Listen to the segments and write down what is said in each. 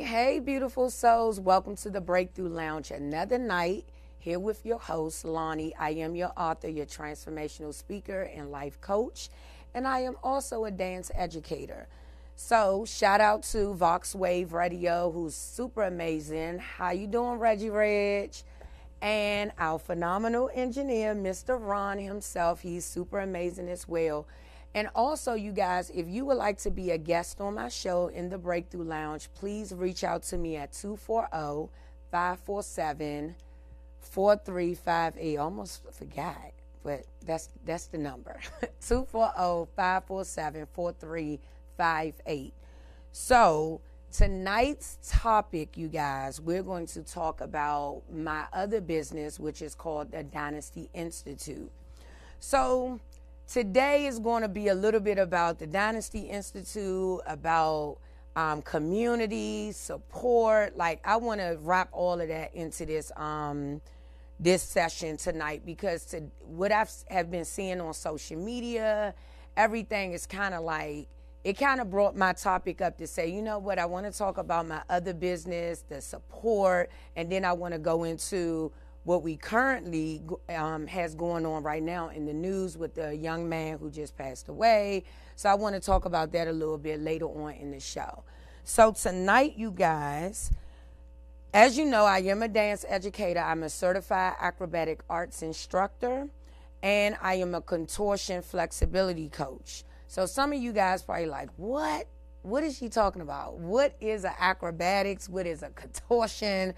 Hey, beautiful souls. Welcome to the Breakthrough Lounge. Another night here with your host, Lonnie. I am your author, your transformational speaker and life coach, and I am also a dance educator. So shout out to Vox Wave Radio, who's super amazing. How you doing, Reggie Reg? And our phenomenal engineer, Mr. Ron himself. He's super amazing as well. And also, you guys, if you would like to be a guest on my show in the Breakthrough Lounge, please reach out to me at 240-547-4358. Almost forgot, but that's the number. 240-547-4358. So tonight's topic, you guys, we're going to talk about my other business, which is called the Dynasty Institute. So today is going to be a little bit about the Dynasty Institute, about community support. Like, I want to wrap all of that into this this session tonight, because what I have been seeing on social media, everything is kind of like, it kind of brought my topic up to say, you know what, I want to talk about my other business, the support, and then I want to go into what we currently has going on right now in the news with the young man who just passed away. So I want to talk about that a little bit later on in the show. So tonight, you guys, as you know, I am a dance educator. I'm a certified acrobatic arts instructor, and I am a contortion flexibility coach. So some of you guys probably like, what? What is she talking about? What is an acrobatics? What is a contortion?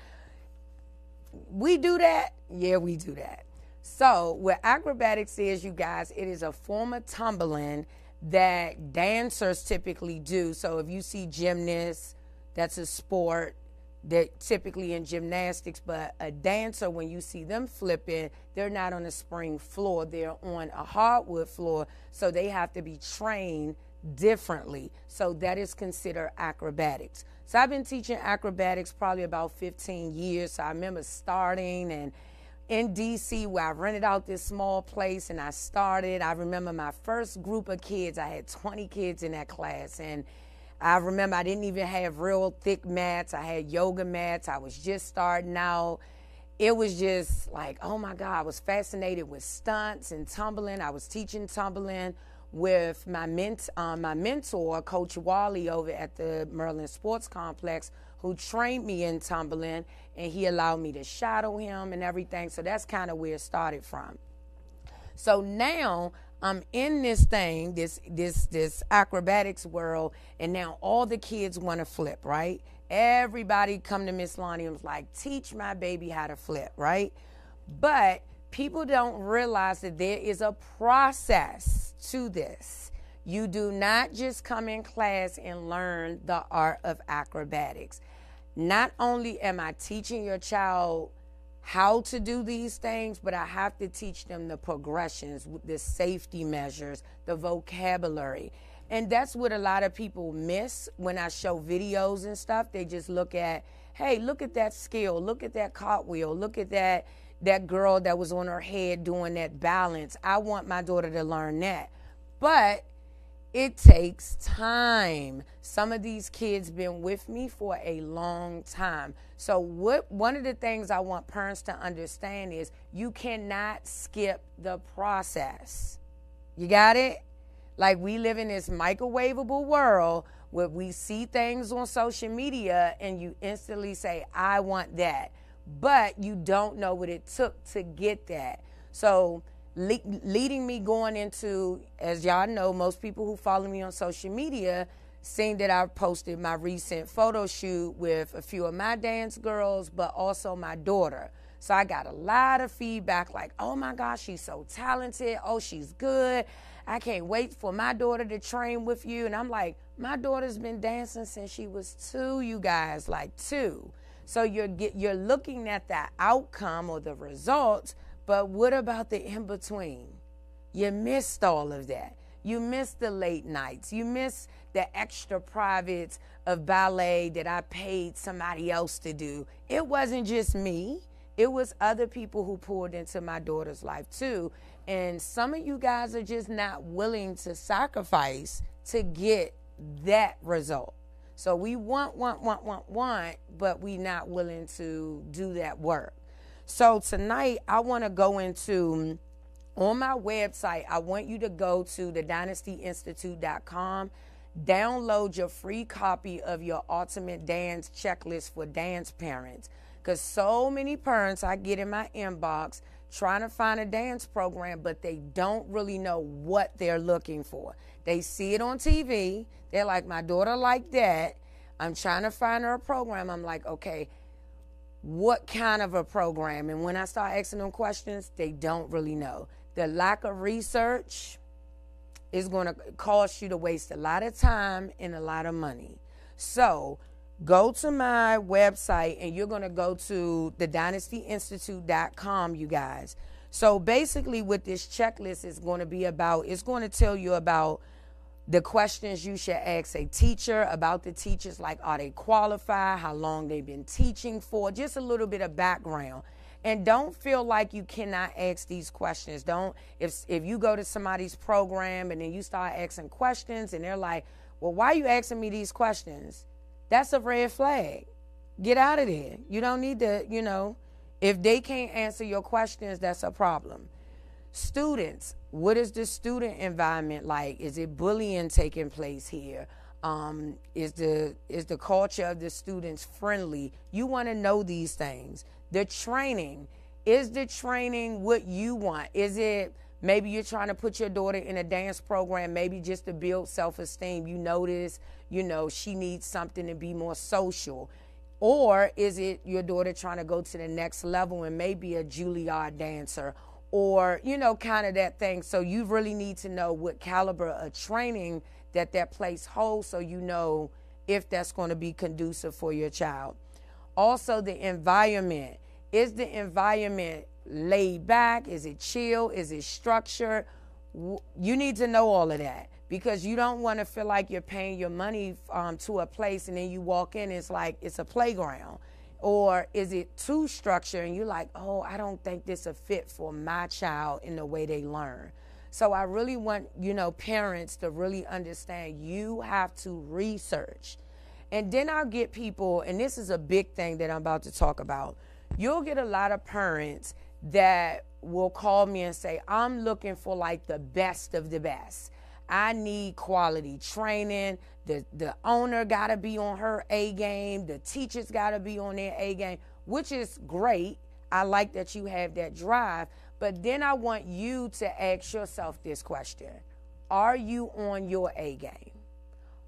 We do that? Yeah, we do that. So what acrobatics is, you guys, it is a form of tumbling that dancers typically do. So if you see gymnasts, that's a sport. They're typically in gymnastics, but a dancer, when you see them flipping, they're not on a spring floor. They're on a hardwood floor, so they have to be trained differently. So that is considered acrobatics. So I've been teaching acrobatics probably about 15 years. So I remember starting and in DC, where I rented out this small place and I started. I remember my first group of kids, I had 20 kids in that class, and I remember I didn't even have real thick mats. I had yoga mats. I was just starting out. It was just like, oh my God, I was fascinated with stunts and tumbling. I was teaching tumbling with my mentor, Coach Wally, over at the Maryland Sports Complex, who trained me in tumbling, and he allowed me to shadow him and everything. So that's kind of where it started from. So now I'm in this thing, this acrobatics world, and now all the kids want to flip, right? Everybody come to Miss Lonnie and was like, teach my baby how to flip, right? But people don't realize that there is a process to this. You do not just come in class and learn the art of acrobatics. Not only am I teaching your child how to do these things, but I have to teach them the progressions, the safety measures, the vocabulary. And that's what a lot of people miss when I show videos and stuff. They just look at, hey, look at that skill, look at that cartwheel, look at that girl that was on her head doing that balance. I want my daughter to learn that. But it takes time. Some of these kids been with me for a long time. So one of the things I want parents to understand is you cannot skip the process. You got it? Like, we live in this microwavable world where we see things on social media and you instantly say, I want that. But you don't know what it took to get that. So leading me going into, as y'all know, most people who follow me on social media seen that I posted my recent photo shoot with a few of my dance girls, but also my daughter. So I got a lot of feedback like, oh my gosh, she's so talented. Oh, she's good. I can't wait for my daughter to train with you. And I'm like, my daughter's been dancing since she was 2, you guys, like 2. So you're looking at that outcome or the results, but what about the in-between? You missed all of that. You missed the late nights. You missed the extra privates of ballet that I paid somebody else to do. It wasn't just me. It was other people who poured into my daughter's life too. And some of you guys are just not willing to sacrifice to get that result. So we want, but we not willing to do that work. So tonight I want to go into, on my website, I want you to go to thedynastyinstitute.com, download your free copy of your ultimate dance checklist for dance parents. Because so many parents I get in my inbox trying to find a dance program, but they don't really know what they're looking for. They see it on TV. They're like, my daughter like that. I'm trying to find her a program. I'm like, okay, what kind of a program? And when I start asking them questions, they don't really know. The lack of research is going to cause you to waste a lot of time and a lot of money. So go to my website and you're going to go to thedynastyinstitute.com, you guys. So basically what this checklist is going to be about, it's going to tell you about the questions you should ask a teacher, about the teachers, like are they qualified, how long they've been teaching for, just a little bit of background. And don't feel like you cannot ask these questions. Don't, if you go to somebody's program and then you start asking questions and they're like, well, why are you asking me these questions? That's a red flag. Get out of there. You don't need to, if they can't answer your questions, that's a problem. Students, what is the student environment like? Is it bullying taking place here? Is the culture of the students friendly? You want to know these things. The training, is the training what you want? Is it, maybe you're trying to put your daughter in a dance program, maybe just to build self-esteem. You notice, she needs something to be more social. Or is it your daughter trying to go to the next level and maybe a Juilliard dancer or, kind of that thing. So you really need to know what caliber of training that place holds so you know if that's going to be conducive for your child. Also, the environment. Is the environment laid back? Is it chill? Is it structured? You need to know all of that, because you don't want to feel like you're paying your money to a place and then you walk in, it's like it's a playground. Or is it too structured and you're like, oh, I don't think this is a fit for my child in the way they learn. So I really want, parents to really understand you have to research. And then I'll get people, and this is a big thing that I'm about to talk about. You'll get a lot of parents that will call me and say, I'm looking for like the best of the best. I need quality training. The owner got to be on her A game. The teachers got to be on their A game, which is great. I like that you have that drive. But then I want you to ask yourself this question. Are you on your A game?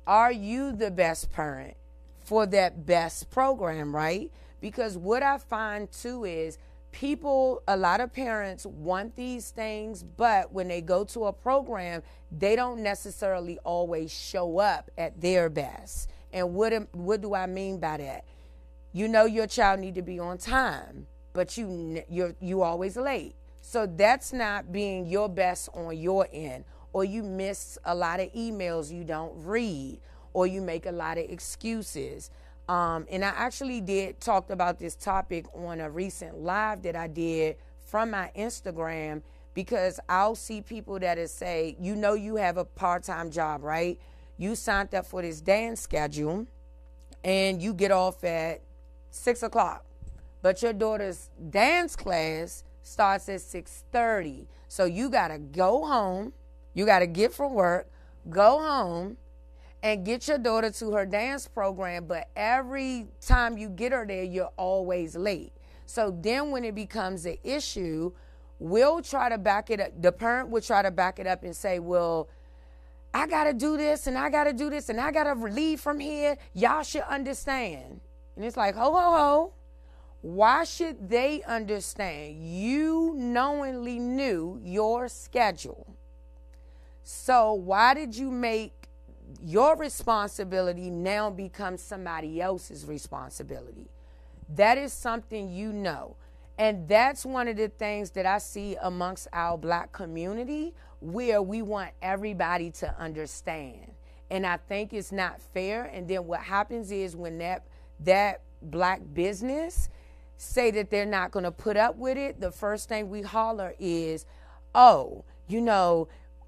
Are you the best parent for that best program, right? Because what I find too is a lot of parents want these things, but when they go to a program, they don't necessarily always show up at their best. And what do I mean by that? Your child need to be on time, but you always late. So that's not being your best on your end. Or you miss a lot of emails you don't read, or you make a lot of excuses. And I actually talked about this topic on a recent live that I did from my Instagram, because I'll see people that say, you have a part-time job, right? You signed up for this dance schedule and you get off at 6 o'clock, but your daughter's dance class starts at 6:30. So you got to go home. You got to get from work, go home, and get your daughter to her dance program. But every time you get her there, you're always late. So then when it becomes an issue, we'll try to back it up. The parent will try to back it up and say, well, I got to do this and I got to do this and I got to leave from here. Y'all should understand. And it's like, ho, ho, ho. Why should they understand? You knowingly knew your schedule. So why did you make your responsibility now become somebody else's responsibility? That is something you know. And that's one of the things that I see amongst our Black community, where we want everybody to understand. And I think it's not fair. And then what happens is when that Black business say that they're not going to put up with it, the first thing we holler is, oh,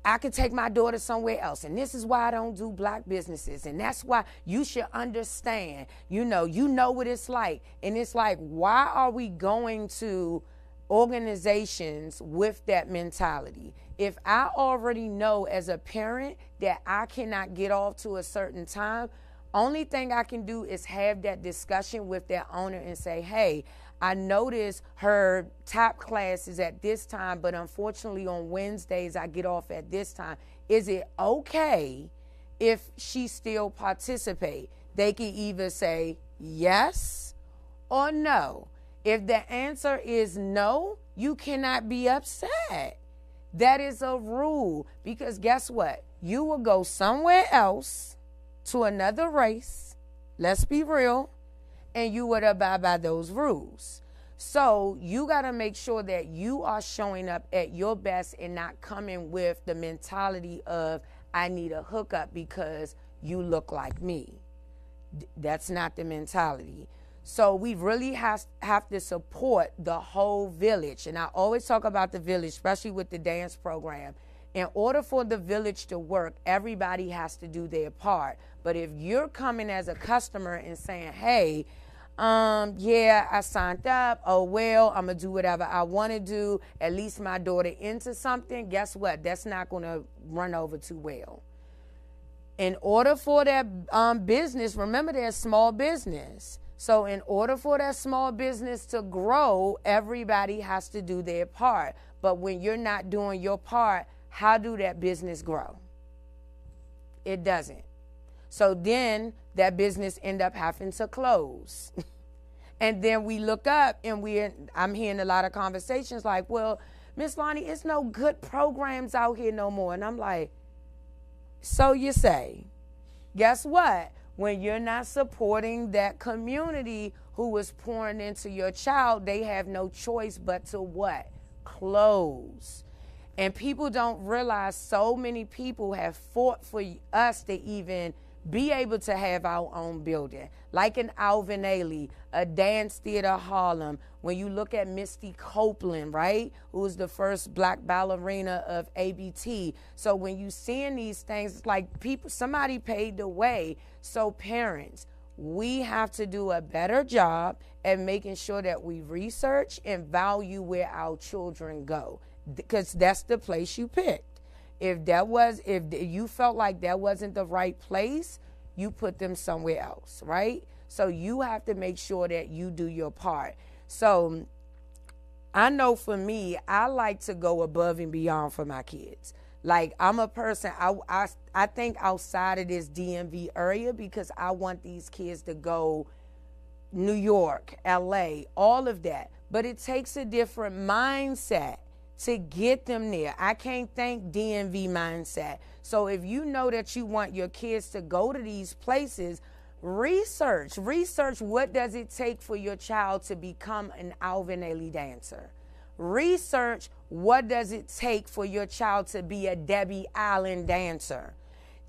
I could take my daughter somewhere else, and this is why I don't do Black businesses, and that's why you should understand. You know what it's like. And it's like, why are we going to organizations with that mentality? If I already know as a parent that I cannot get off to a certain time, only thing I can do is have that discussion with that owner and say, hey, I noticed her tap class is at this time, but unfortunately on Wednesdays I get off at this time. Is it okay if she still participate? They can either say yes or no. If the answer is no, you cannot be upset. That is a rule, because guess what? You will go somewhere else to another race, let's be real, and you would abide by those rules. So you got to make sure that you are showing up at your best and not coming with the mentality of, I need a hookup because you look like me. That's not the mentality. So we really have to support the whole village. And I always talk about the village, especially with the dance program. In order for the village to work, everybody has to do their part. But if you're coming as a customer and saying, hey, yeah, I signed up. Oh, well, I'm going to do whatever I want to do. At least my daughter into something. Guess what? That's not going to run over too well. In order for that business, remember, they're small business. So in order for that small business to grow, everybody has to do their part. But when you're not doing your part, how do that business grow? It doesn't. So then that business end up having to close. And then we look up and I'm hearing a lot of conversations like, well, Miss Lonnie, it's no good programs out here no more. And I'm like, so you say. Guess what? When you're not supporting that community, who is pouring into your child, they have no choice but to what? Close. And people don't realize so many people have fought for us to even be able to have our own building. Like in Alvin Ailey, a dance theater Harlem. When you look at Misty Copeland, right, who was the first black ballerina of ABT. So when you seeing these things, it's like people, somebody paid the way. So parents, we have to do a better job at making sure that we research and value where our children go, because that's the place you picked. If you felt like that wasn't the right place, you put them somewhere else, right? So you have to make sure that you do your part. So I know for me, I like to go above and beyond for my kids. Like, I'm a person, I think outside of this DMV area, because I want these kids to go New York, LA, all of that. But it takes a different mindset to get them there. I can't think DMV mindset. So if you know that you want your kids to go to these places, research what does it take for your child to become an Alvin Ailey dancer. Research what does it take for your child to be a Debbie Allen dancer.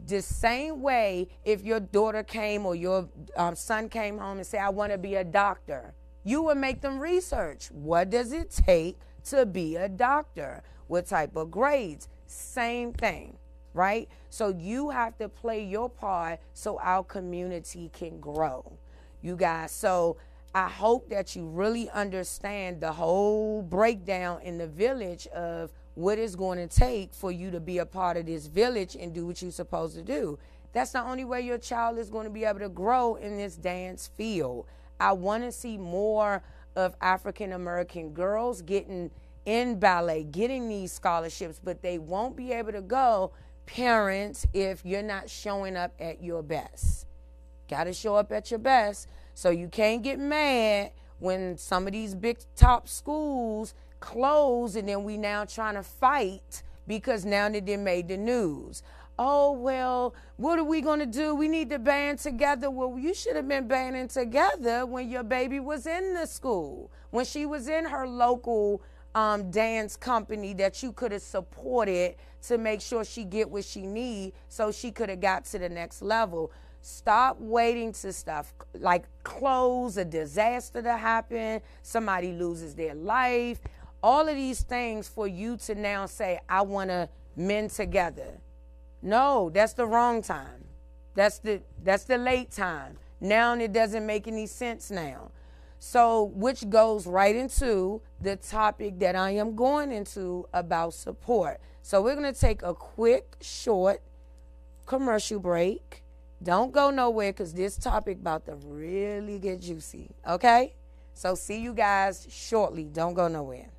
The same way, if your daughter came or your son came home and said, I want to be a doctor, you would make them research. What does it take to be a doctor? What type of grades? Same thing, right? So you have to play your part so our community can grow, you guys. So I hope that you really understand the whole breakdown in the village of what it's going to take for you to be a part of this village and do what you're supposed to do. That's the only way your child is going to be able to grow in this dance field. I want to see more of African American girls getting in ballet, getting these scholarships, but they won't be able to go, parents, if you're not showing up at your best. Got to show up at your best. So you can't get mad when some of these big top schools close and then we now trying to fight because now that they made the news. Oh, well, what are we going to do? We need to band together. Well, you should have been banding together when your baby was in the school, when she was in her local dance company that you could have supported to make sure she get what she need so she could have got to the next level. Stop waiting to stuff like close, a disaster to happen, somebody loses their life, all of these things for you to now say, I want to mend together. No, that's the wrong time. That's the late time. Now it doesn't make any sense now. So, which goes right into the topic that I am going into about support. So we're going to take a quick, short commercial break. Don't go nowhere because this topic about to really get juicy, okay? So see you guys shortly. Don't go nowhere.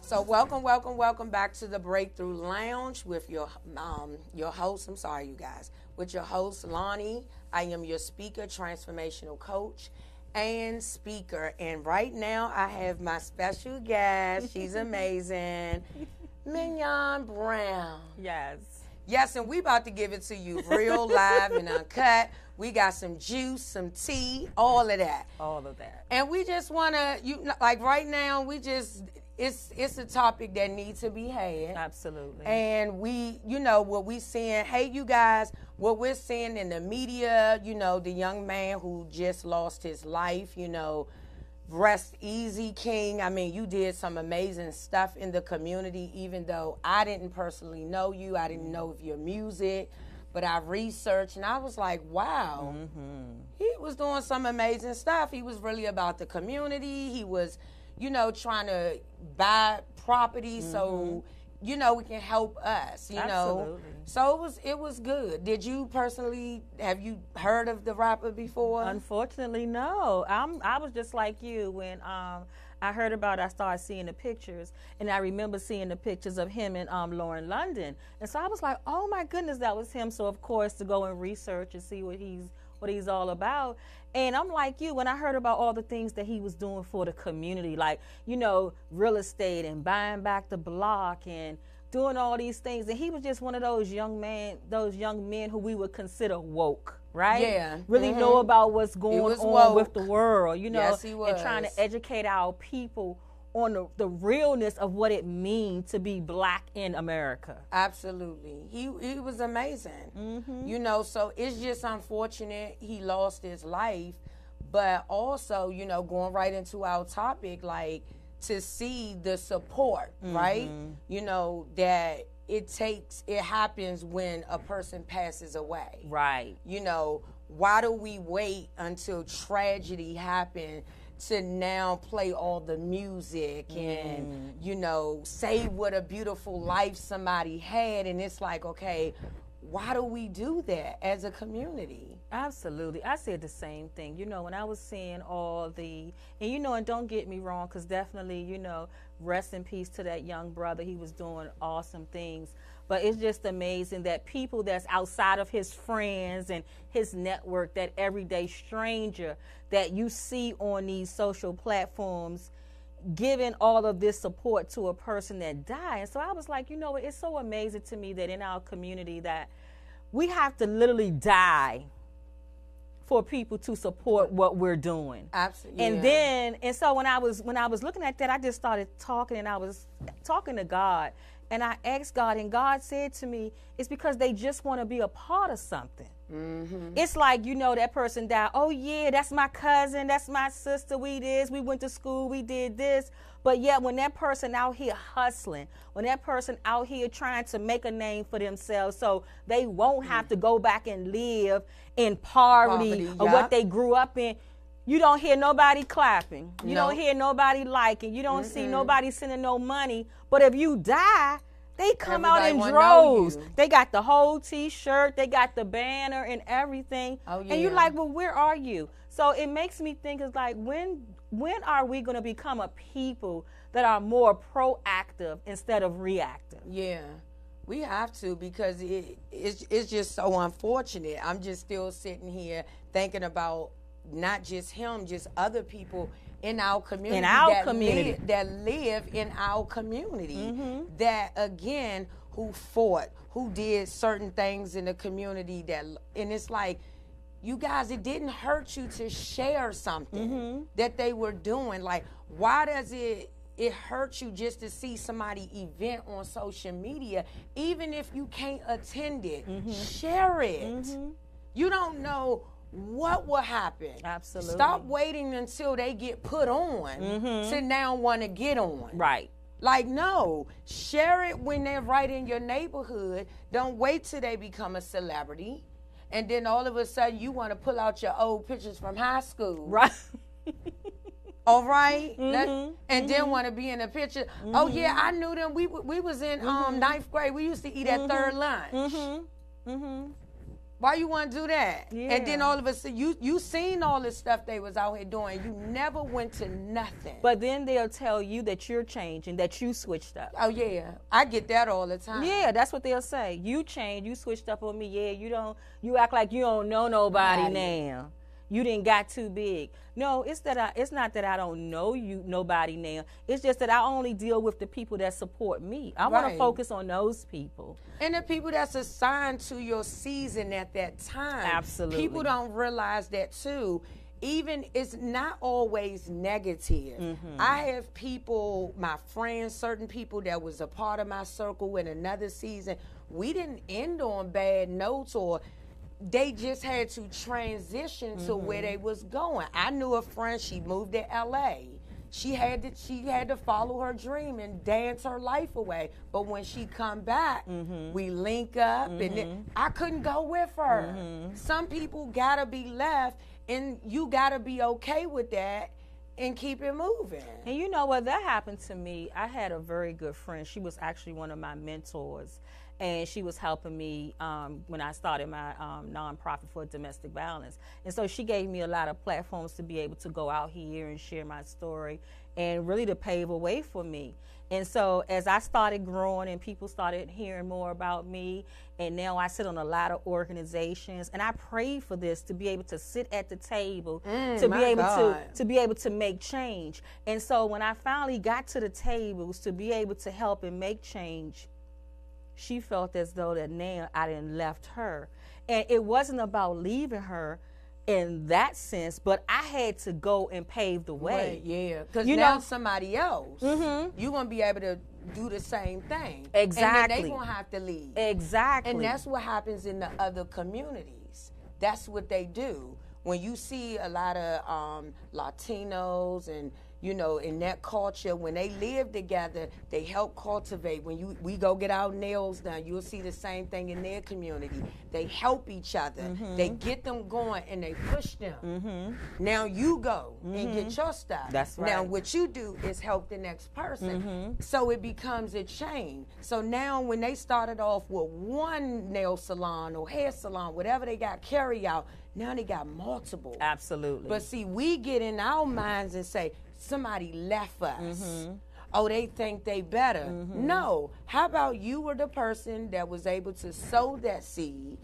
So welcome back to the Breakthrough Lounge with your host. I'm sorry, you guys. With your host, Lonnie. I am your speaker, transformational coach, and speaker. And right now, I have my special guest. She's amazing, Mignon Brown. Yes, and we about to give it to you real live and uncut. We got some juice, some tea, all of that. And we just want to, like right now, it's a topic that needs to be had. Absolutely. And we, what we seeing, hey, you guys, what we're seeing in the media, the young man who just lost his life, rest easy, King. I mean, you did some amazing stuff in the community, even though I didn't personally know you. I didn't know of your music, but I researched and I was like, wow, he was doing some amazing stuff. He was really about the community. He was, trying to buy property so, we can help us, Absolutely. So it was good. Did you personally, have you heard of the rapper before? Unfortunately, no. I was just like you when I heard about it, I started seeing the pictures, and I remember seeing the pictures of him and Lauren London. And so I was like, oh my goodness, that was him. So of course to go and research and see what he's all about. And I'm like you, when I heard about all the things that he was doing for the community, like, real estate and buying back the block and doing all these things. And he was just one of those young men who we would consider woke, right? Yeah. Really know about what's going on with the world, Yes, he was. And trying to educate our people on the realness of what it means to be black in America. Absolutely. He was amazing. So it's just unfortunate he lost his life, but also, going right into our topic, like to see the support, right? That it happens when a person passes away. Right. Why do we wait until tragedy happens to now play all the music and, say what a beautiful life somebody had? And it's like, okay, why do we do that as a community? Absolutely. I said the same thing. When I was seeing all and don't get me wrong, because definitely, rest in peace to that young brother. He was doing awesome things. But it's just amazing that people that's outside of his friends and his network, that everyday stranger that you see on these social platforms, giving all of this support to a person that died. And so I was like, it's so amazing to me that in our community that we have to literally die for people to support what we're doing. Absolutely. And so when I was looking at that, I just started talking, and I was talking to God. And I asked God, and God said to me, it's because they just want to be a part of something. It's like, that person died. Oh, yeah, that's my cousin. That's my sister. We went to school. We did this. But yet when that person out here hustling, when that person out here trying to make a name for themselves so they won't have to go back and live in poverty of what they grew up in, you don't hear nobody clapping. You don't hear nobody liking. You don't see nobody sending no money. But if you die, they come out in droves. They got the whole T-shirt. They got the banner and everything. Oh, yeah. And you're like, well, where are you? So it makes me think, it's like, when are we going to become a people that are more proactive instead of reactive? Yeah. We have to, because it's just so unfortunate. I'm just still sitting here thinking about not just him, just other people in our community, that live in our community, that again, who fought, who did certain things in the community, and it's like, you guys, it didn't hurt you to share something that they were doing. Like, why does it it hurts you just to see somebody event on social media, even if you can't attend it. Share it. You don't know what will happen. Absolutely. Stop waiting until they get put on to now want to get on. Right. Like, no, share it when they're right in your neighborhood. Don't wait till they become a celebrity. And then all of a sudden you want to pull out your old pictures from high school. Right. All right? And then want to be in a picture. Oh, yeah, I knew them. We was in ninth grade. We used to eat at third lunch. Why you want to do that? Yeah. And then all of a sudden, you seen all the stuff they was out here doing. You never went to nothing. But then they'll tell you that you're changing, that you switched up. Oh, yeah. I get that all the time. Yeah, that's what they'll say. You changed, you switched up on me. Yeah, you act like you don't know nobody now. You didn't got too big. No, it's not that I don't know nobody now. It's just that I only deal with the people that support me. I want to focus on those people. And the people that's assigned to your season at that time. Absolutely. People don't realize that too. Even it's not always negative. I have people, my friends, certain people that was a part of my circle in another season. We didn't end on bad notes, or they just had to transition to where they was going. I knew a friend, she moved to LA. She had to follow her dream and dance her life away. But when she come back, we link up, and then I couldn't go with her. Some people gotta be left, and you gotta be okay with that and keep it moving. And you know what? That happened to me. I had a very good friend. She was actually one of my mentors. And she was helping me when I started my nonprofit for domestic violence. And so she gave me a lot of platforms to be able to go out here and share my story and really to pave a way for me. And so as I started growing and people started hearing more about me, and now I sit on a lot of organizations, and I prayed for this to be able to sit at the table, to be able to make change. And so when I finally got to the tables to be able to help and make change, she felt as though that now I didn't left her. And it wasn't about leaving her in that sense, but I had to go and pave the way. Right, yeah, because now somebody else, you're going to be able to do the same thing. Exactly. And then they're going to have to leave. Exactly. And that's what happens in the other communities. That's what they do. When you see a lot of Latinos and in that culture, when they live together, they help cultivate. When we go get our nails done, you'll see the same thing in their community. They help each other. They get them going and they push them. Now you go and get your stuff. That's right. Now what you do is help the next person. So it becomes a chain. So now when they started off with one nail salon or hair salon, whatever they got carry out, now they got multiple. Absolutely. But see, we get in our minds and say, somebody left us. Oh, they think they better. No. How about you were the person that was able to sow that seed?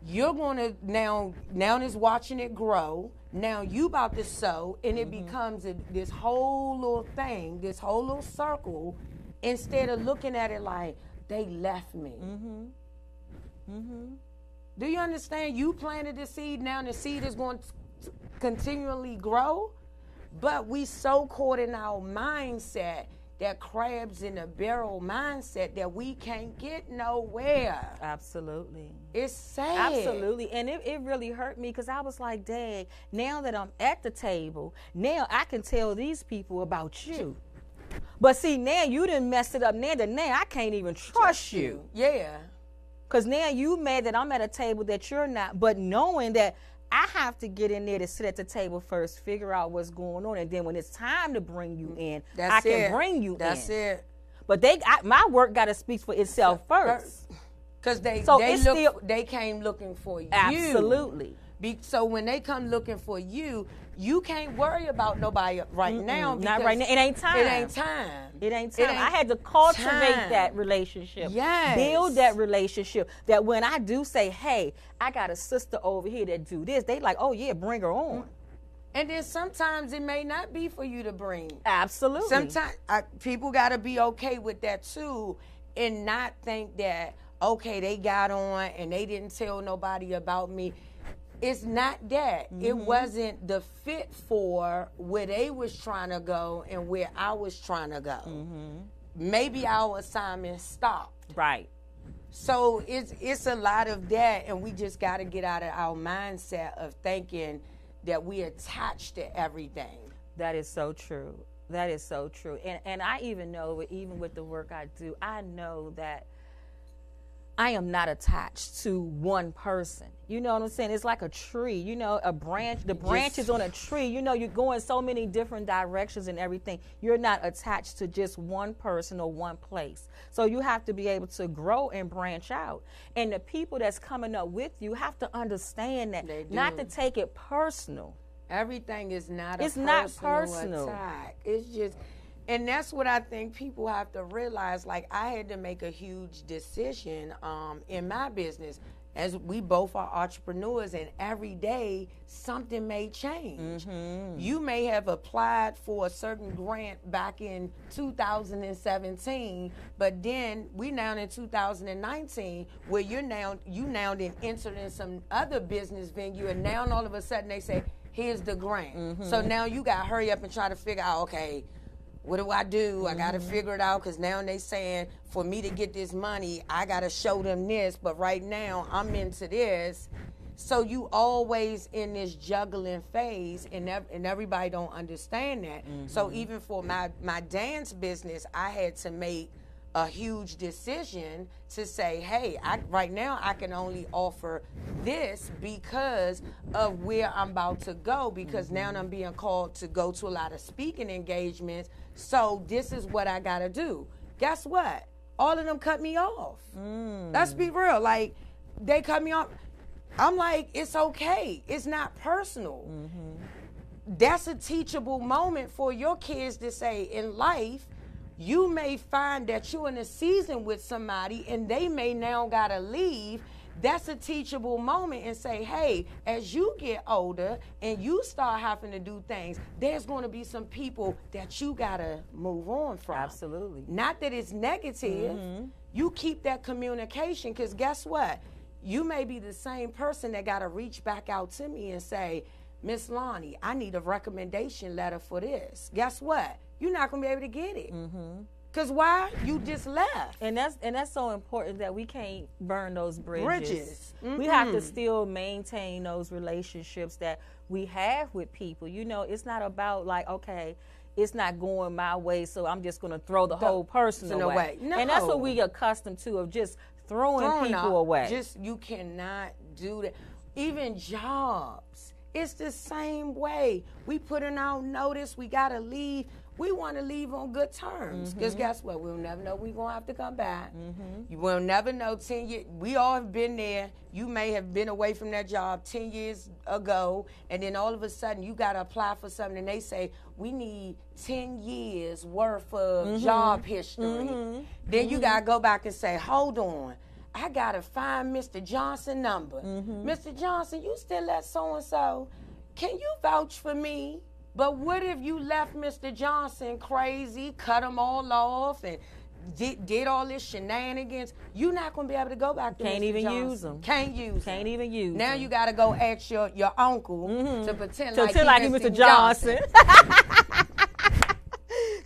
You're going to now is watching it grow. Now you about to sow, and it becomes this whole little thing, this whole little circle, instead of looking at it like, they left me. Do you understand? You planted the seed, now the seed is going to continually grow. But we so caught in our mindset, that crabs in a barrel mindset, that we can't get nowhere. Absolutely. It's sad. Absolutely. And it really hurt me, because I was like, Dad, now that I'm at the table, now I can tell these people about you. But see, now you done messed it up. Now I can't even trust you. Yeah. Because now you mad that I'm at a table that you're not, but knowing that I have to get in there to sit at the table first, figure out what's going on, and then when it's time to bring you in, I can bring you in. That's it. But my work got to speak for itself first. Because they came looking for you. Absolutely. So when they come looking for you, you can't worry about nobody right now. Not right now. It ain't time. It ain't time. It ain't time. I had to cultivate that relationship. Yes. Build that relationship. That when I do say, hey, I got a sister over here that do this, they like, oh yeah, bring her on. And then sometimes it may not be for you to bring. Absolutely. Sometimes people got to be okay with that too, and not think that, okay, they got on and they didn't tell nobody about me. it's not that. It wasn't the fit for where they was trying to go and where I was trying to go. Maybe our assignment stopped. Right. So it's a lot of that, and we just got to get out of our mindset of thinking that we attached to everything. That is so true. That is so true. And I even know, even with the work I do, I know that I am not attached to one person. You know what I'm saying? It's like a tree, you know, a branch. The branch is on a tree. You know, you're going so many different directions and everything. You're not attached to just one person or one place. So you have to be able to grow and branch out. And the people that's coming up with you have to understand that, not to take it personal. Everything is not it's a not personal attack. It's just, and that's what I think people have to realize. Like, I had to make a huge decision in my business, as we both are entrepreneurs, and every day something may change. You may have applied for a certain grant back in 2017, but then we now in 2019, where you now then entered in some other business venue, and now all of a sudden they say, here's the grant. So now you got to hurry up and try to figure out, okay, what do? I got to figure it out, because now they saying for me to get this money, I got to show them this, but right now I'm into this. So you always in this juggling phase, and everybody don't understand that. So even for my dance business, I had to make a huge decision to say, hey, right now I can only offer this because of where I'm about to go, because now I'm being called to go to a lot of speaking engagements. So this is what I got to do. Guess what? All of them cut me off. Let's be real. Like, they cut me off. I'm like, it's okay. It's not personal. That's a teachable moment for your kids to say, in life, you may find that you're in a season with somebody and they may now gotta leave. That's a teachable moment, and say, hey, as you get older and you start having to do things, there's going to be some people that you gotta move on from. Absolutely. Not that it's negative. You keep that communication, because guess what? You may be the same person that gotta reach back out to me and say, Miss Lonnie, I need a recommendation letter for this. Guess what? You're not going to be able to get it. Because why? You just left. And that's so important, that we can't burn those bridges. We have to still maintain those relationships that we have with people. You know, it's not about like, okay, it's not going my way, so I'm just going to throw the whole person away. No. And that's what we accustomed to, of just throwing people away. Just, you cannot do that. Even jobs, it's the same way. We put in our notice, we got to leave. We want to leave on good terms, because guess what? We'll never know we're going to have to come back. You will never know. 10 years, we all have been there. You may have been away from that job 10 years ago, and then all of a sudden you got to apply for something, and they say, we need 10 years worth of job history. Then you got to go back and say, hold on, I got to find Mr. Johnson number. Mr. Johnson, you still at so-and-so. Can you vouch for me? But what if you left Mr. Johnson crazy, cut him all off, and did all this shenanigans? You're not going to be able to go back to Can't Mr. even Johnson. use them. Can't use them. Can't even use them. Now you got to go ask your uncle to pretend like he's Mr. Mr. Johnson.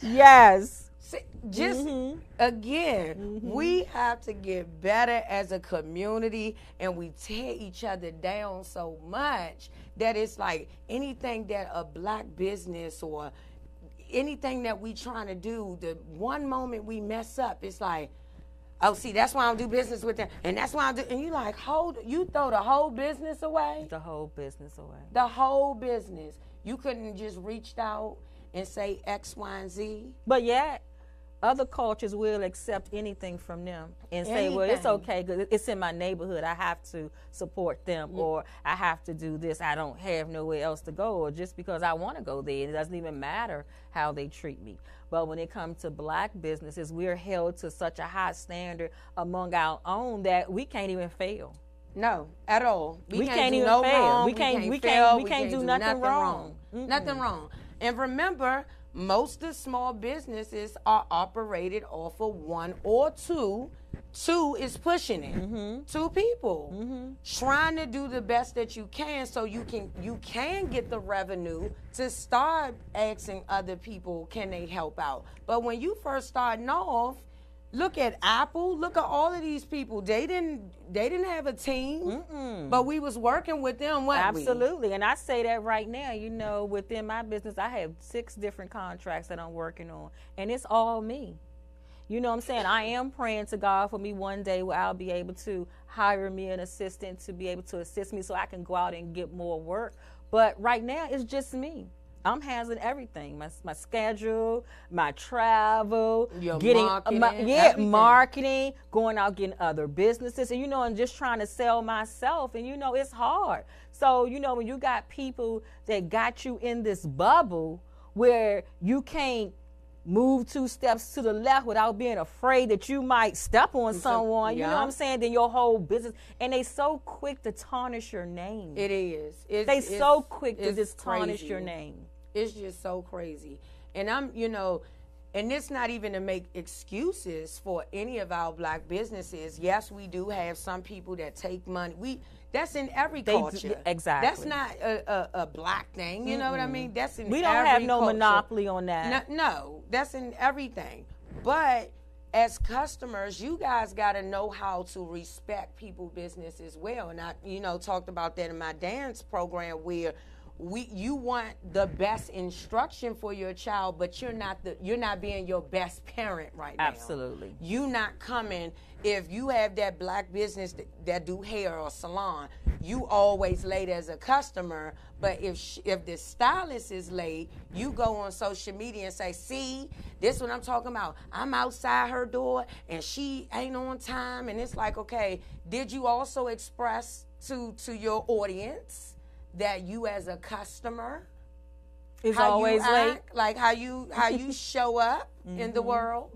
Yes. Just again, we have to get better as a community, and we tear each other down so much that it's like anything that a black business or anything that we trying to do, the one moment we mess up, it's like, oh, see, that's why I don't do business with them, and that's why I do. And you like, you throw the whole business away. The whole business away. The whole business. You couldn't just reached out and say X, Y, and Z. But yet, other cultures will accept anything from them and say, well, it's okay because it's in my neighborhood. I have to support them, or I have to do this. I don't have nowhere else to go, or just because I want to go there. It doesn't even matter how they treat me. But when it comes to black businesses, we're held to such a high standard among our own that we can't even fail. No, at all. We can't do no even fail. wrong. We can't do nothing wrong. Nothing wrong. And remember, most of small businesses are operated off of one or two. Two is pushing it. Two people trying to do the best that you can, so you can get the revenue to start asking other people, can they help out? But when you first starting off, look at Apple. Look at all of these people. They didn't have a team, but we was working with them. Absolutely, and I say that right now. You know, within my business, I have 6 different contracts that I'm working on, and it's all me. You know what I'm saying? I am praying to God for me one day where I'll be able to hire me an assistant to be able to assist me so I can go out and get more work. But right now, it's just me. I'm handling everything, my schedule, my travel, marketing, going out getting other businesses, and and just trying to sell myself, and it's hard. So when you got people that got you in this bubble where you can't move 2 steps to the left without being afraid that you might step on someone, you know what I'm saying, then your whole business, and they so quick to tarnish your name. It is. They so quick to just tarnish your name. It's just so crazy. And and it's not even to make excuses for any of our black businesses. Yes, we do have some people that take money. That's in every culture. Exactly. That's not a black thing. You know what I mean? That's in we don't every have no culture. Monopoly on that. No, that's in everything. But as customers, you guys got to know how to respect people's business as well. And I, talked about that in my dance program where you want the best instruction for your child, but you're not being your best parent right now. Absolutely. You not coming. If you have that black business that do hair or salon, you always late as a customer. But if the stylist is late, you go on social media and say, see, this is what I'm talking about. I'm outside her door and she ain't on time. And it's like, okay, did you also express to your audience that you as a customer is always late, like how you show up in the world?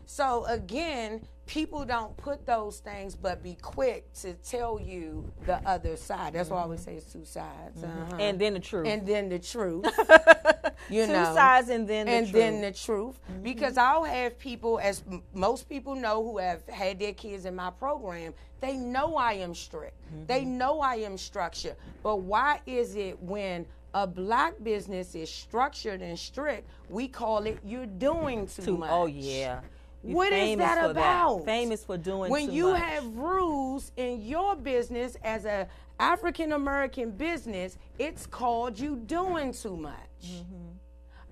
So again, people don't put those things, but be quick to tell you the other side. That's why I always say it's 2 sides. And then the truth. And then the truth. 2 sides and then the truth. Then the truth. Because I'll have people, as most people know who have had their kids in my program, they know I am strict. They know I am structured. But why is it when a black business is structured and strict, we call it you're doing too much? Oh, yeah. What is that about? Famous for doing too much. When you have rules in your business as a African American business, it's called you doing too much.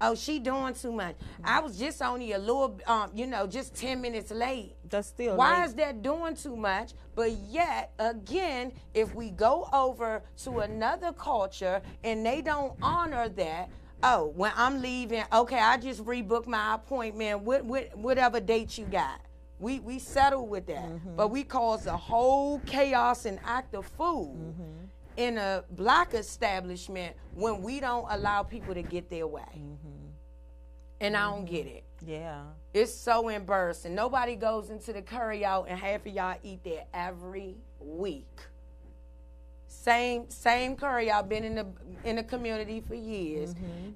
Oh, she doing too much. I was just only a little, just 10 minutes late. That's still Why late. is that doing too much? But yet, again, if we go over to another culture and they don't honor that, oh, when I'm leaving, okay, I just rebooked my appointment, whatever date you got. We settle with that. But we cause a whole chaos and act of fool in a black establishment when we don't allow people to get their way. And I don't get it. Yeah. It's so embarrassing. Nobody goes into the curry out and half of y'all eat there every week. Same curry out, been in the community for years,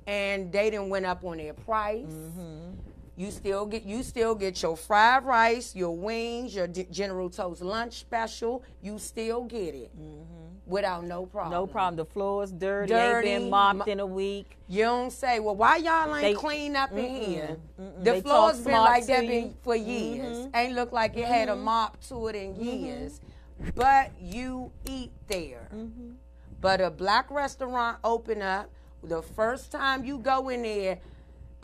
and they done went up on their price. You still get your fried rice, your wings, your General Tso's lunch special. You still get it without no problem. No problem. The floor is dirty. Ain't been mopped in a week. You don't say, well, why y'all ain't clean up in here? The floor's been like that for years. Ain't look like it had a mop to it in years. But you eat there. But a black restaurant open up, the first time you go in there,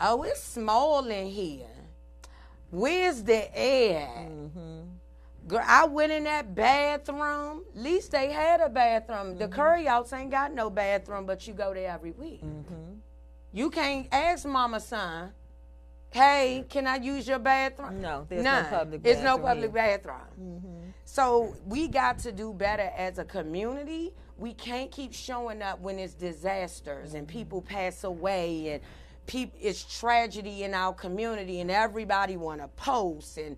oh, it's small in here. Where's the air? Girl, I went in that bathroom. At least they had a bathroom. The curry outs ain't got no bathroom, but you go there every week. You can't ask mama son, hey, can I use your bathroom? No, there's no public bathroom. There's no public bathroom. So we got to do better as a community. We can't keep showing up when it's disasters and people pass away and it's tragedy in our community and everybody want to post and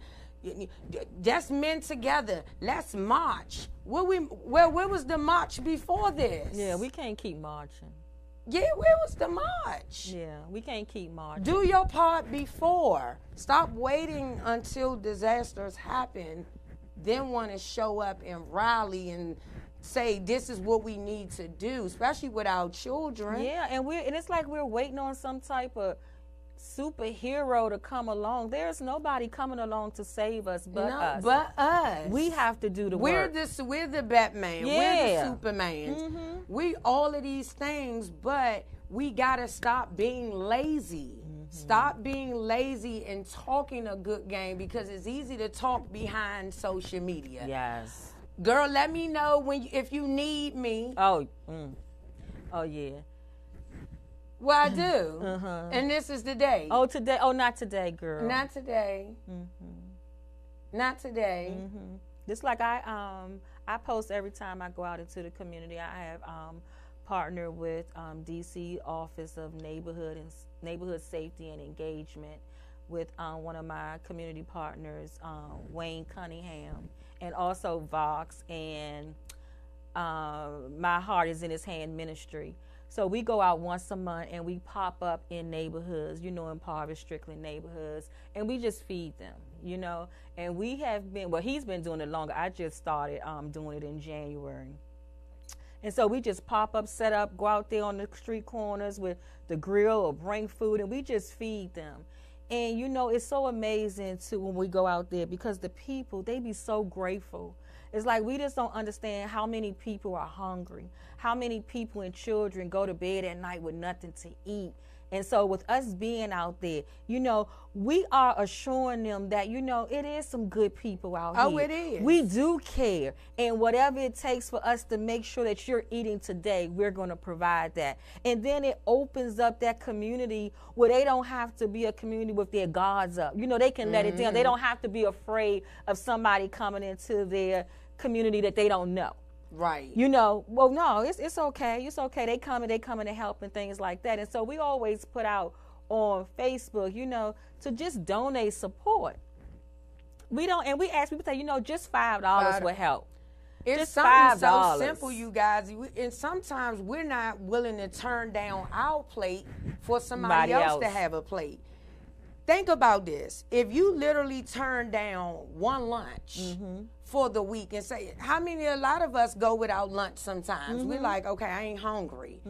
that's men together. Let's march. Where was the march before this? Yeah, we can't keep marching. Yeah, where was the march? Yeah, we can't keep marching. Do your part before. Stop waiting until disasters happen, then want to show up and rally and say this is what we need to do, especially with our children. Yeah, and it's like we're waiting on some type of superhero to come along. There's nobody coming along to save us but us. But us. We have to do the work. We're the Batman. Yeah. We're the Superman. We all of these things, but we gotta stop being lazy. Stop being lazy and talking a good game, because it's easy to talk behind social media. Yes. Girl, let me know if you need me. Oh yeah. Well, I do. And this is the day. Oh, today. Oh, not today, girl. Not today. Not today. Just like I post every time I go out into the community. I have partnered with DC Office of Neighborhood Safety and Engagement with one of my community partners, Wayne Cunningham, and also Vox and My Heart is in His Hand Ministry. So we go out once a month and we pop up in neighborhoods, impoverished, strickland neighborhoods, and we just feed them, And we have been, he's been doing it longer. I just started doing it in January. And so we just pop up, set up, go out there on the street corners with the grill or bring food, and we just feed them. And, it's so amazing, too, when we go out there, because the people, they be so grateful. It's like we just don't understand how many people are hungry, how many people and children go to bed at night with nothing to eat. And so with us being out there, we are assuring them that, it is some good people out here. Oh, it is. We do care. And whatever it takes for us to make sure that you're eating today, we're going to provide that. And then it opens up that community where they don't have to be a community with their guards up. They can let it down. They don't have to be afraid of somebody coming into their community that they don't know. Right. No, it's okay. It's okay. They coming to help and things like that. And so we always put out on Facebook, to just donate support. We ask people, say, just $5 would help. It's just something $5. So simple, you guys. And sometimes we're not willing to turn down our plate for somebody else to have a plate. Think about this. If you literally turn down one lunch for the week and say, a lot of us go without lunch sometimes. We're like, okay, I ain't hungry.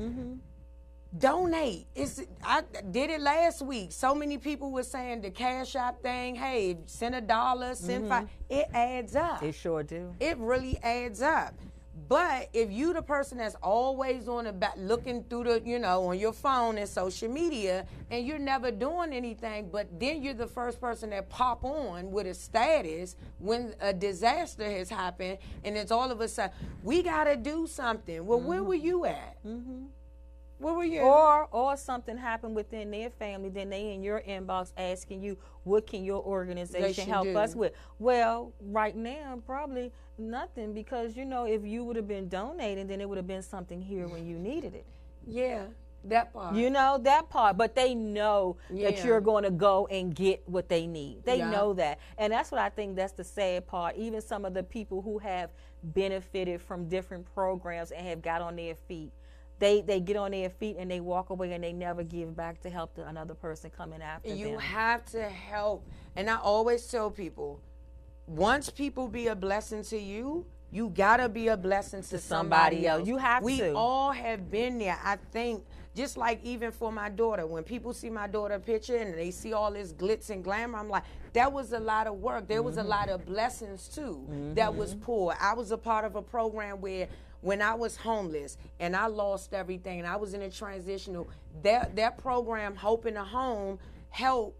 Donate. I did it last week. So many people were saying the Cash App thing, hey, send $1, send $5. It adds up. It sure do. It really adds up. But if you the person that's always on the back looking through the, on your phone and social media, and you're never doing anything, but then you're the first person that pop on with a status when a disaster has happened, and it's all of a sudden, we got to do something. Well, where were you at? Where were you? Or something happened within their family, then they in your inbox asking you, what can your organization help us with? Well, right now, probably nothing, because, if you would have been donating, then it would have been something here when you needed it. Yeah, that part. That part. But they know that you're going to go and get what they need. They know that. And that's what I think that's the sad part. Even some of the people who have benefited from different programs and have got on their feet, they get on their feet and they walk away and they never give back to help another person coming after them. You have to help. And I always tell people, once people be a blessing to you, you got to be a blessing to somebody else. You have to. We all have been there. I think, just like even for my daughter, when people see my daughter picture and they see all this glitz and glamour, I'm like, that was a lot of work. There was a lot of blessings, too, that was poured. I was a part of a program where when I was homeless and I lost everything and I was in a transitional, that program, Hope in a Home, helped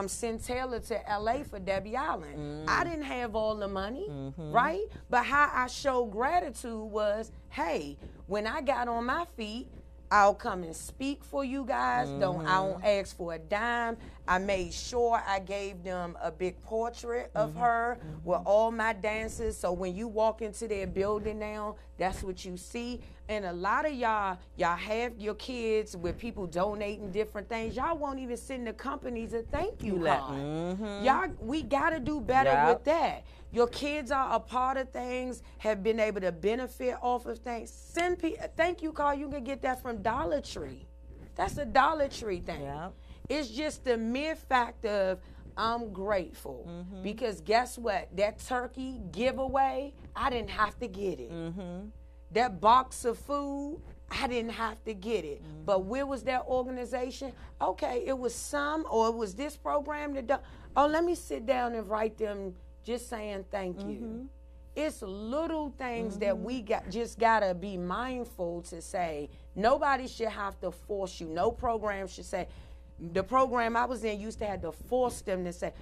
send Taylor to LA for Debbie Allen. I didn't have all the money, right? But how I showed gratitude was, hey, when I got on my feet, I'll come and speak for you guys. I don't ask for a dime. I made sure I gave them a big portrait of her with all my dances. So when you walk into their building now, that's what you see. And a lot of y'all have your kids with people donating different things. Y'all won't even send the companies a thank you card. Y'all, we got to do better with that. Your kids are a part of things, have been able to benefit off of things. Send a thank you card. You can get that from Dollar Tree. That's a Dollar Tree thing. Yep. It's just the mere fact of I'm grateful because guess what? That turkey giveaway, I didn't have to get it. That box of food, I didn't have to get it. But where was that organization? Okay, it was some, or it was this program that done. Oh, let me sit down and write them just saying thank you. It's little things that we just gotta be mindful to say. Nobody should have to force you. No program should say. The program I was in used to have to force them to say,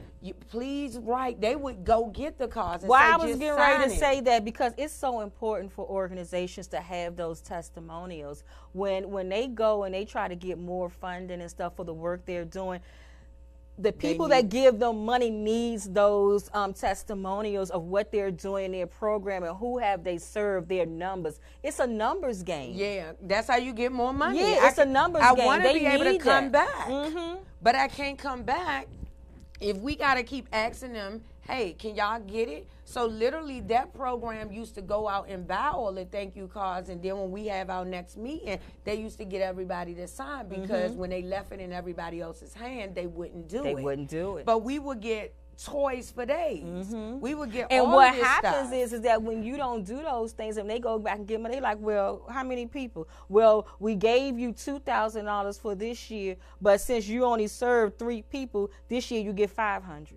please write. They would go get the cards and say, I was getting ready to say that because it's so important for organizations to have those testimonials. When they go and they try to get more funding and stuff for the work they're doing, the people that give them money needs those testimonials of what they're doing in their program and who have they served, their numbers. It's a numbers game. Yeah, that's how you get more money. Yeah, it's a numbers game. I want to be able to come back, but I can't come back if we got to keep asking them, hey, can y'all get it? So literally that program used to go out and buy all the thank you cards, and then when we have our next meeting, they used to get everybody to sign because when they left it in everybody else's hand, they wouldn't do it. They wouldn't do it. But we would get toys for days. We would get and all what of this happens stuff. is that when you don't do those things and they go back and give money, they like, well, how many people? Well, we gave you $2,000 for this year, but since you only served 3 people, this year you get $500.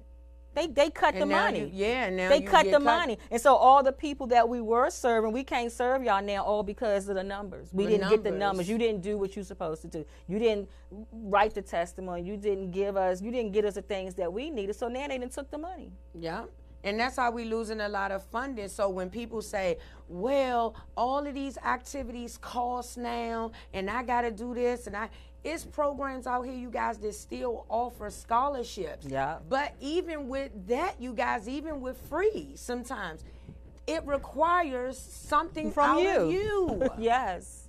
They cut the money. They cut the money. And so all the people that we were serving, we can't serve y'all now all because of the numbers. We didn't get the numbers. You didn't do what you're supposed to do. You didn't write the testimony. You didn't get us the things that we needed. So now they done took the money. Yeah. And that's how we losing a lot of funding. So when people say, well, all of these activities cost now, and I got to do this, and it's programs out here, you guys, that still offer scholarships. Yeah. But even with that, you guys, even with free, sometimes it requires something from you. Yes.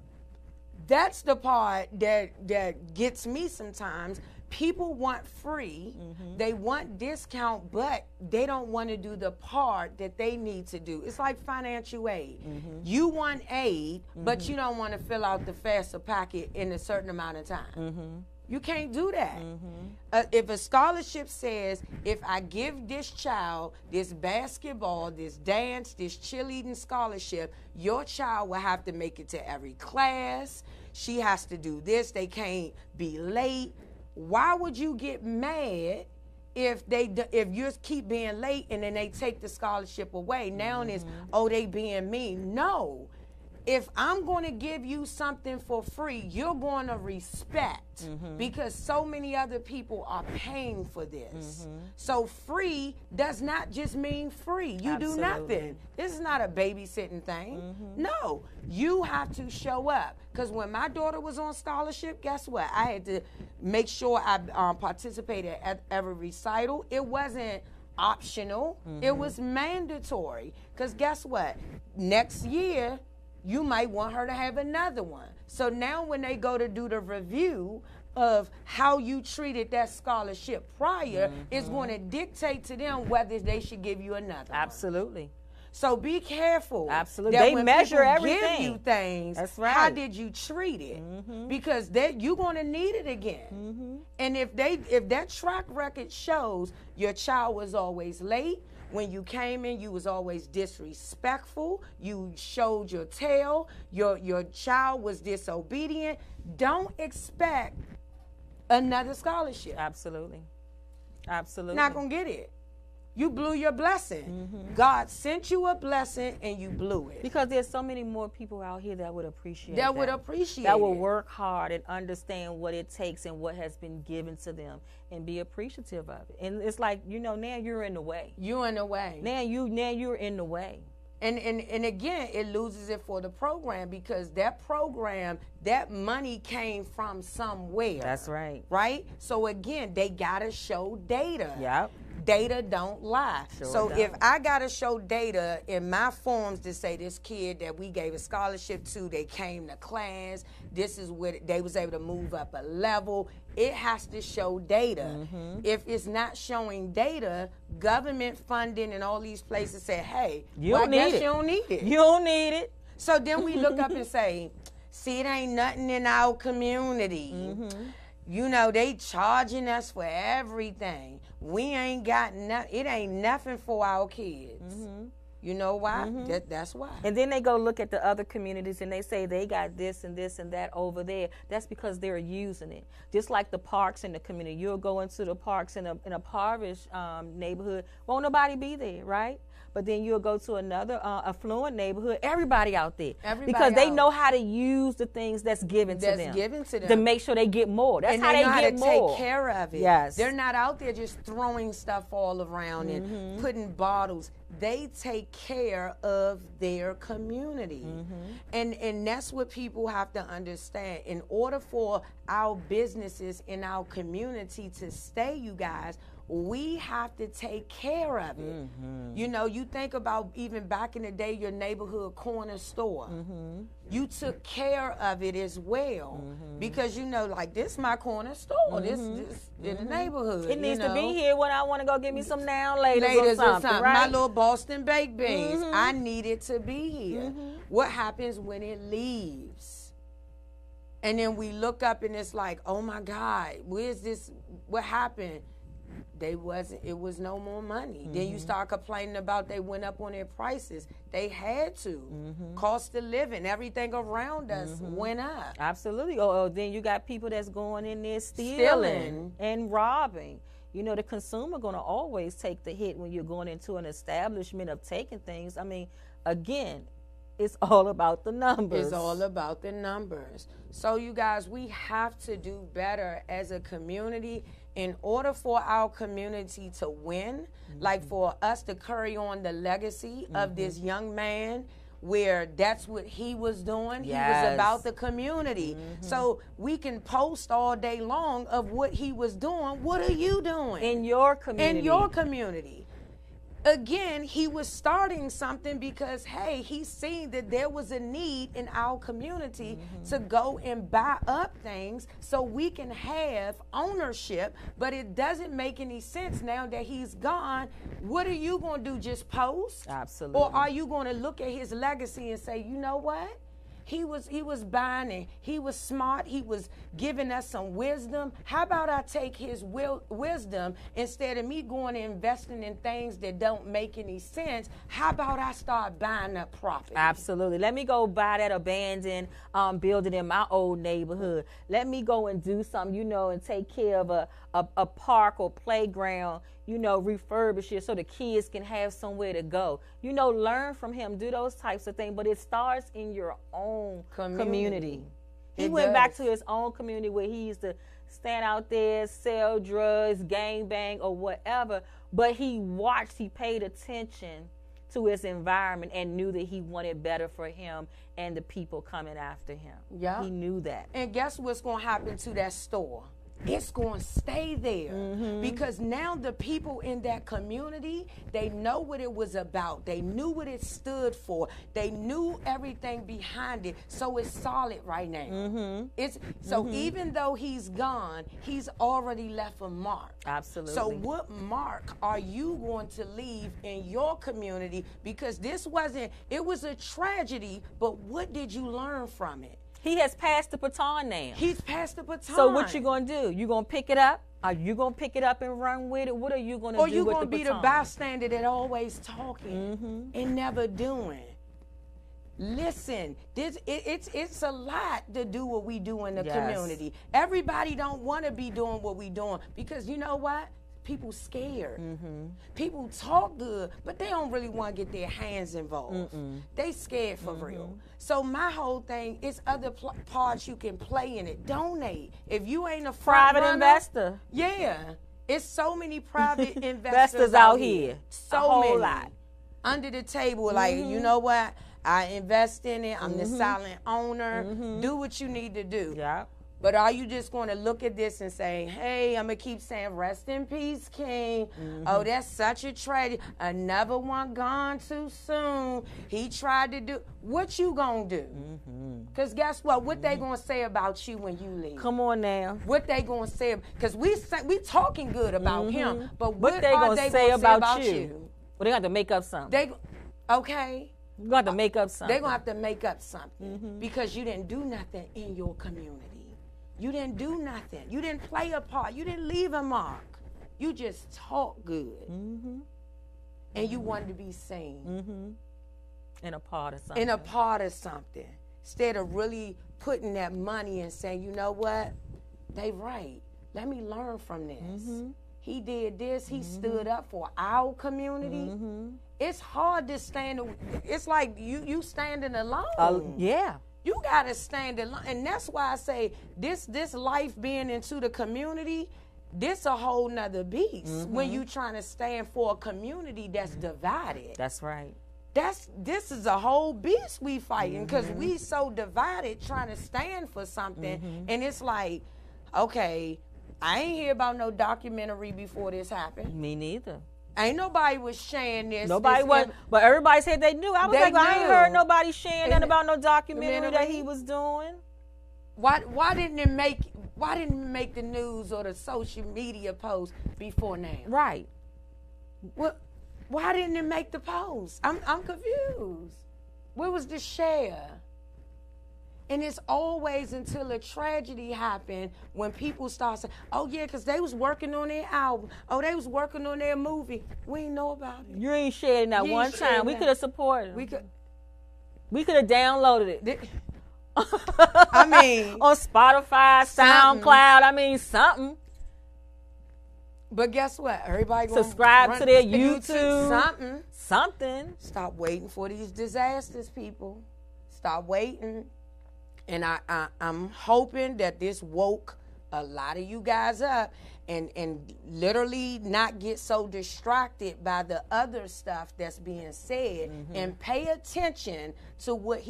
That's the part that gets me sometimes. People want free, they want discount, but they don't want to do the part that they need to do. It's like financial aid. You want aid, but you don't want to fill out the FAFSA packet in a certain amount of time. You can't do that. If a scholarship says, if I give this child this basketball, this dance, this cheerleading scholarship, your child will have to make it to every class. She has to do this. They can't be late. Why would you get mad if you keep being late and then they take the scholarship away? Now it's, oh, they being mean. No. If I'm going to give you something for free, you're going to respect because so many other people are paying for this. So free does not just mean free. You do nothing. This is not a babysitting thing. No, you have to show up. Because when my daughter was on scholarship, guess what? I had to make sure I participated at every recital. It wasn't optional. It was mandatory. Because guess what? Next year, you might want her to have another one. So now when they go to do the review of how you treated that scholarship prior, it's going to dictate to them whether they should give you another Absolutely. one. So be careful. Absolutely. They measure everything. Give you things, that's right. How did you treat it? Because you're going to need it again. And if that track record shows your child was always late, when you came in, you was always disrespectful. You showed your tail. Your child was disobedient. Don't expect another scholarship. Absolutely. Absolutely. Not going to get it. You blew your blessing. God sent you a blessing and you blew it. Because there's so many more people out here that would appreciate that. That will work hard and understand what it takes and what has been given to them and be appreciative of it. And it's like, now you're in the way. You're in the way. Now you're in the way. And again, it loses it for the program because that program, that money came from somewhere. That's right. Right? So again, they got to show data. Yep. Data don't lie. Sure so don't. If I got to show data in my forms to say this kid that we gave a scholarship to, they came to class, this is what they was able to move up a level, it has to show data. If it's not showing data, government funding and all these places say, hey, you I don't guess need it. You don't need it. You don't need it. So then we look up and say, see, it ain't nothing in our community. You know, they charging us for everything. We ain't got nothing. It ain't nothing for our kids. You know why? That's why. And then they go look at the other communities and they say they got this and this and that over there. That's because they're using it. Just like the parks in the community. You'll go into the parks in a impoverished neighborhood. Won't nobody be there, right? But then you'll go to another affluent neighborhood, everybody out there. Because they know how to use the things that's given to them. To make sure they get more. That's how they get more. And they know how to take care of it. Yes. They're not out there just throwing stuff all around and putting bottles. They take care of their community. And that's what people have to understand. In order for our businesses in our community to stay, you guys, we have to take care of it. You know, you think about even back in the day, your neighborhood corner store. You took care of it as well. Because, you know, like, this is my corner store. This in the neighborhood. It needs to be here when I want to go get me some now laters or something, right? My little Boston baked beans. I need it to be here. What happens when it leaves? And then we look up and it's like, oh my God, where's this? What happened? It was no more money. Then you start complaining about they went up on their prices. They had to. Cost of living, everything around us went up. Absolutely. Or then you got people that's going in there stealing and robbing. You know, the consumer going to always take the hit when you're going into an establishment of taking things. I mean, again, it's all about the numbers. It's all about the numbers. So, you guys, we have to do better as a community in order for our community to win, like for us to carry on the legacy of this young man, where that's what he was doing. He was about the community. So we can post all day long of what he was doing. What are you doing? In your community. In your community. Again, he was starting something because, hey, he seen that there was a need in our community to go and buy up things so we can have ownership. But it doesn't make any sense now that he's gone. What are you going to do, just post? Absolutely. Or are you going to look at his legacy and say, you know what? He was buying and he was smart. He was giving us some wisdom. How about I take his wisdom instead of me going and investing in things that don't make any sense? How about I start buying up property? Absolutely. Let me go buy that abandoned building in my old neighborhood. Let me go and do something, you know, and take care of a park or playground, you know, refurbish it so the kids can have somewhere to go. You know, learn from him, do those types of things, but it starts in your own community. He went back to his own community where he used to stand out there, sell drugs, gang bang, or whatever, but he watched, he paid attention to his environment and knew that he wanted better for him and the people coming after him. Yeah. He knew that. And guess what's going to happen to that store? It's going to stay there because now the people in that community, they know what it was about. They knew what it stood for. They knew everything behind it. So it's solid right now. Even though he's gone, he's already left a mark. Absolutely. So what mark are you going to leave in your community? Because it was a tragedy, but what did you learn from it? He has passed the baton now. He's passed the baton. So what you going to do? You going to pick it up? Are you going to pick it up and run with it? What are you going to do with the baton? Or you going to be the bystander that always talking and never doing? Listen, it's a lot to do what we do in the community. Everybody don't want to be doing what we doing because you know what? People scared. People talk good, but they don't really want to get their hands involved. They scared for real. So my whole thing is other parts you can play in it. Donate. If you ain't a private investor. Yeah. It's so many private investors out here. So a whole many. Lot. under the table, like, you know what? I invest in it. I'm the silent owner. Do what you need to do. Yeah. But are you just going to look at this and say, hey, I'm going to keep saying, rest in peace, King. Oh, that's such a tragedy. Another one gone too soon. He tried to do. What you going to do? Because guess what? What they going to say about you when you leave? Come on now. What they going to say? Because we talking good about him. But What they going to say about you? Well, they got to make up something. Okay. You got to make up something. They're going to have to make up something. Because you didn't do nothing in your community. You didn't do nothing. You didn't play a part. You didn't leave a mark. You just talk good. And you wanted to be seen. In a part of something. In a part of something. Instead of really putting that money and saying, you know what? They right. Let me learn from this. He did this. He stood up for our community. It's hard to stand. It's like you standing alone. Yeah. You got to stand alone. And that's why I say this life being into the community, this a whole nother beast when you trying to stand for a community that's divided. That's right. This is a whole beast we fighting because we so divided trying to stand for something. And it's like, okay, I ain't hear about no documentary before this happened. Me neither. Ain't nobody was sharing this. Nobody was, but everybody said they knew. I was like, I ain't heard nobody sharing nothing about no documentary that he was doing. Why didn't it make the news or the social media post before now? Right. What? Why didn't it make the post? I'm confused. Where was the share? And it's always until a tragedy happened when people start saying, oh, yeah, because they was working on their album. Oh, they was working on their movie. We ain't know about it. You ain't sharing that one time. We could have supported them. We could have downloaded it. I mean. On Spotify, SoundCloud. I mean, something. But guess what? Everybody going to subscribe to their YouTube. Something. Stop waiting for these disasters, people. Stop waiting. And I'm hoping that this woke a lot of you guys up and literally not get so distracted by the other stuff that's being said and pay attention to what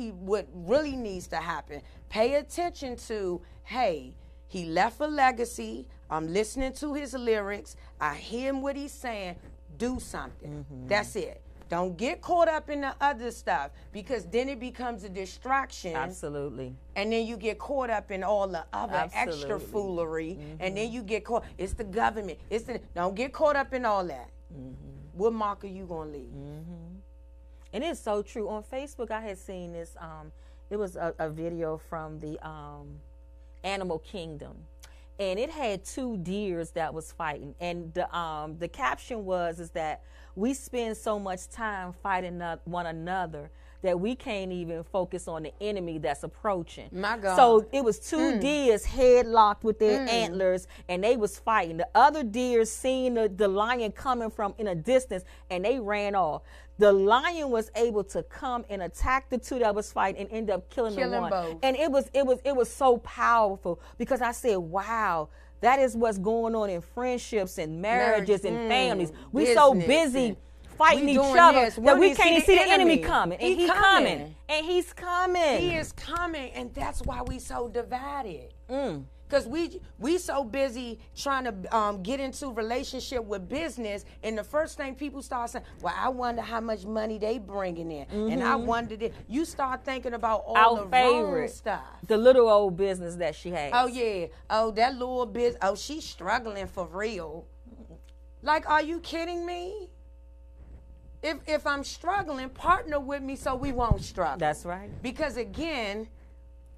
really needs to happen. Pay attention to, hey, he left a legacy. I'm listening to his lyrics. I hear what he's saying. Do something. That's it. Don't get caught up in the other stuff because then it becomes a distraction. Absolutely. And then you get caught up in all the other extra foolery. And then you get caught. It's the government. Don't get caught up in all that. What mark are you going to leave? And it's so true. On Facebook, I had seen this. It was a video from the Animal Kingdom. And it had two deers that was fighting. And the caption is that we spend so much time fighting one another that we can't even focus on the enemy that's approaching. My God. So it was two deers headlocked with their antlers, and they was fighting. The other deers seen the lion coming from in a distance, and they ran off. The lion was able to come and attack the two that was fighting and end up killing the one. Both. And it was so powerful because I said, wow, that is what's going on in friendships and marriages and families. We so busy fighting each other that we can't even see the enemy coming. And he's coming. And he's coming. He is coming. And that's why we so divided. Because we so busy trying to get into relationship with business, and the first thing people start saying, well, I wonder how much money they bringing in. And I wondered it. You start thinking about all the wrong stuff. The little old business that she has. Oh, yeah. Oh, that little business. Oh, she's struggling for real. Like, are you kidding me? If I'm struggling, partner with me so we won't struggle. That's right. Because, again,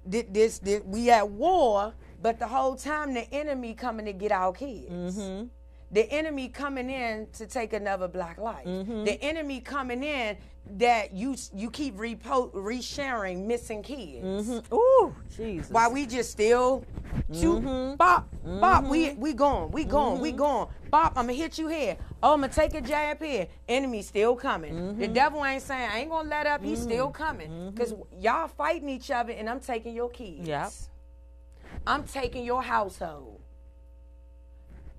we at war, but the whole time the enemy coming to get our kids. The enemy coming in to take another black life. The enemy coming in that you keep resharing missing kids. Ooh, Jesus. While we just still shoot, bop, bop, we going. Bop, I'm gonna hit you here. Oh, I'm gonna take a jab here. Enemy still coming. The devil ain't saying, I ain't gonna let up, he's still coming. Because y'all fighting each other and I'm taking your kids. Yep. I'm taking your household.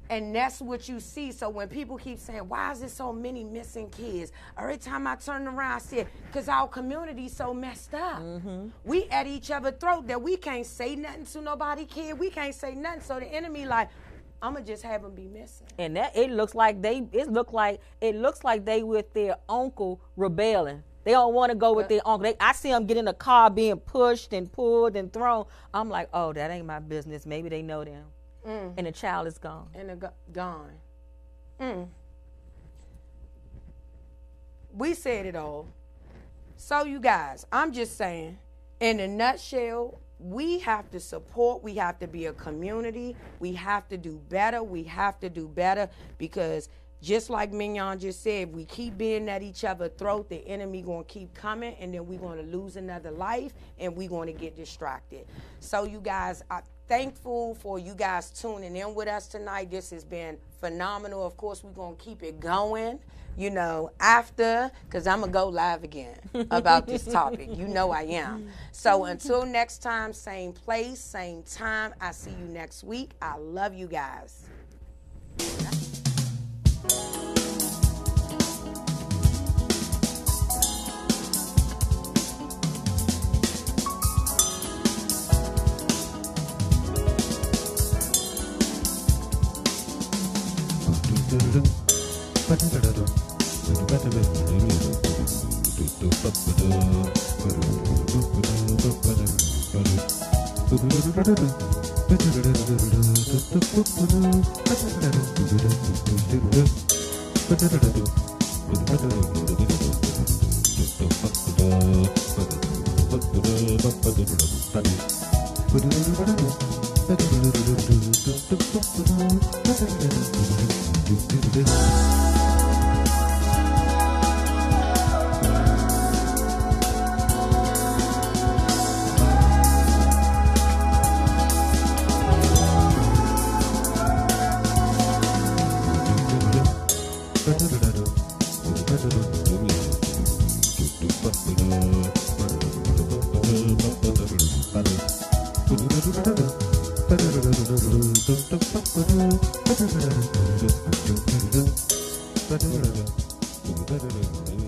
And that's what you see. So when people keep saying, why is there so many missing kids? Every time I turn around, I say, because our community's so messed up. We at each other's throat that we can't say nothing to nobody kid. We can't say nothing. So the enemy like, I'm going to just have them be missing. And that it looks like they with their uncle rebelling. They don't want to go with their uncle. I see them get in the car being pushed and pulled and thrown. I'm like, oh, that ain't my business. Maybe they know them. And the child is gone. And gone. We said it all. So you guys, I'm just saying, in a nutshell, we have to support. We have to be a community. We have to do better. We have to do better because just like Mignon just said, we keep being at each other's throat, the enemy going to keep coming, and then we're going to lose another life, and we're going to get distracted. So you guys, I'm thankful for you guys tuning in with us tonight. This has been phenomenal. Of course, we're going to keep it going, you know, after, because I'm going to go live again about this topic. You know I am. So until next time, same place, same time. I see you next week. I love you guys. Better